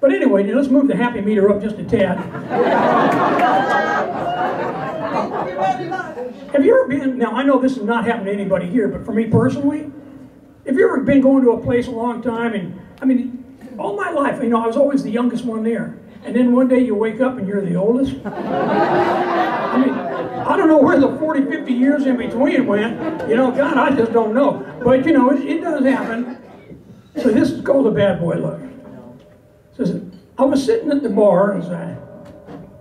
But anyway, let's move the happy meter up just a tad. Have you ever been, now I know this has not happened to anybody here, but for me personally, have you ever been going to a place a long time, and I mean, all my life, you know, I was always the youngest one there. And then one day you wake up and you're the oldest? I mean, I don't know where the 40, 50 years in between went. You know, God, I just don't know. But, you know, it does happen. So this is called a bad boy look. It says, I was sitting at the bar, as I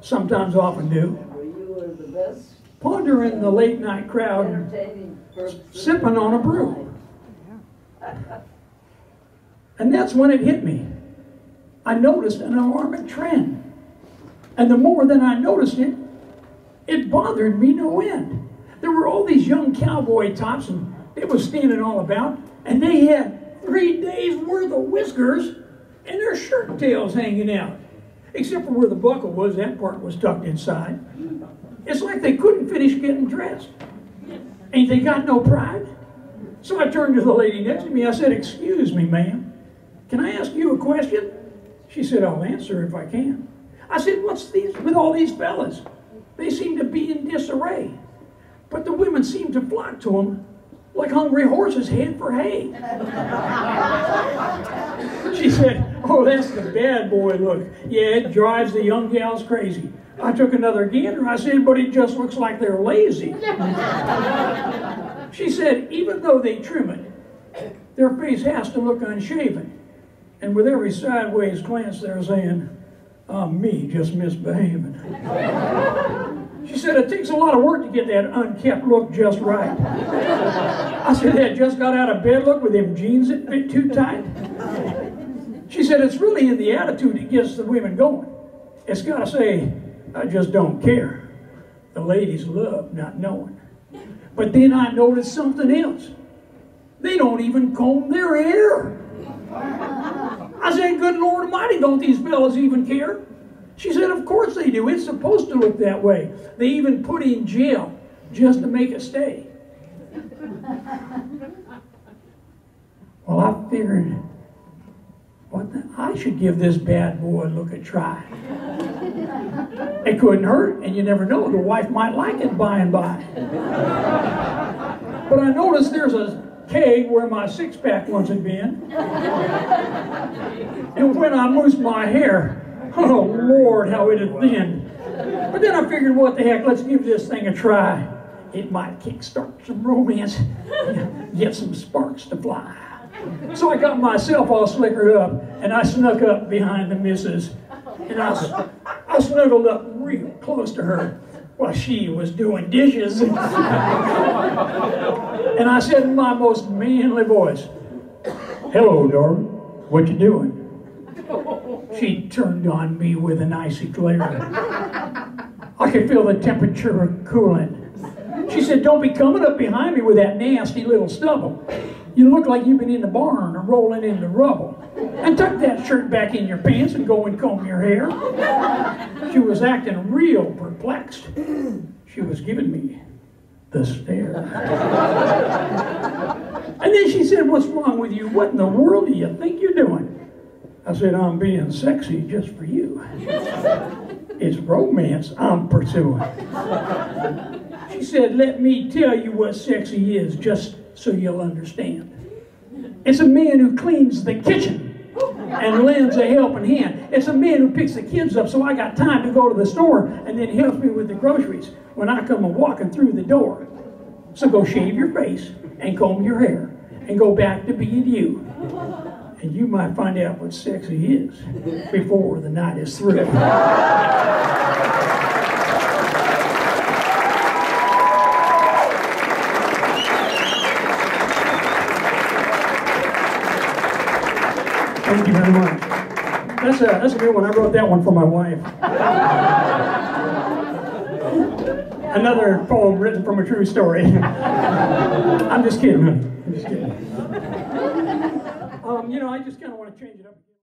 sometimes often do, pondering the late night crowd, sipping on a brew. And that's when it hit me. I noticed an alarming trend. And the more that I noticed it, it bothered me no end. There were all these young cowboy tops, and they was standing all about, and they had 3 days worth of whiskers and their shirt tails hanging out. Except for where the buckle was, that part was tucked inside. It's like they couldn't finish getting dressed. Ain't they got no pride? So I turned to the lady next to me. I said, excuse me, ma'am, can I ask you a question? She said, I'll answer if I can. I said, what's these with all these fellas? They seem to be in disarray. But the women seem to flock to them like hungry horses head for hay. She said, oh, that's the bad boy look. Yeah, it drives the young gals crazy. I took another gander. I said, but it just looks like they're lazy. She said, even though they trim it, their face has to look unshaven. And with every sideways glance, they're saying, me just misbehaving. She said, it takes a lot of work to get that unkempt look just right. I said, that just got out of bed look with them jeans that fit too tight. She said, it's really in the attitude that gets the women going. It's got to say, I just don't care. The ladies love not knowing. But then I noticed something else. They don't even comb their hair. I said, good Lord Almighty, don't these fellas even care? She said, of course they do. It's supposed to look that way. They even put in gel just to make it stay. Well, I figured, I should give this bad boy look a try. It couldn't hurt, and you never know, the wife might like it by and by. But I noticed there's a keg where my six-pack once had been. And when I moosed my hair, oh Lord, how it had thinned. But then I figured, what the heck, let's give this thing a try. It might kickstart some romance, get some sparks to fly. So I got myself all slickered up, and I snuck up behind the missus, and I snuggled up real close to her while she was doing dishes. And I said in my most manly voice, hello, darling, what you doing? She turned on me with an icy glare. I could feel the temperature cooling. She said, don't be coming up behind me with that nasty little stubble. You look like you've been in the barn or rolling in the rubble. And tuck that shirt back in your pants and go and comb your hair. She was acting real perplexed. She was giving me the stare. And then she said, what's wrong with you? What in the world do you think you're doing? I said, I'm being sexy just for you. It's romance I'm pursuing. She said, let me tell you what sexy is, just so you'll understand. It's a man who cleans the kitchen and lends a helping hand. It's a man who picks the kids up so I got time to go to the store and then helps me with the groceries when I come walking through the door. So go shave your face and comb your hair and go back to being you. And you might find out what sexy is before the night is through. Thank you very much. That's a good one. I wrote that one for my wife. Another poem written from a true story. I'm just kidding, honey. I'm just kidding. You know, I just kind of want to change it up.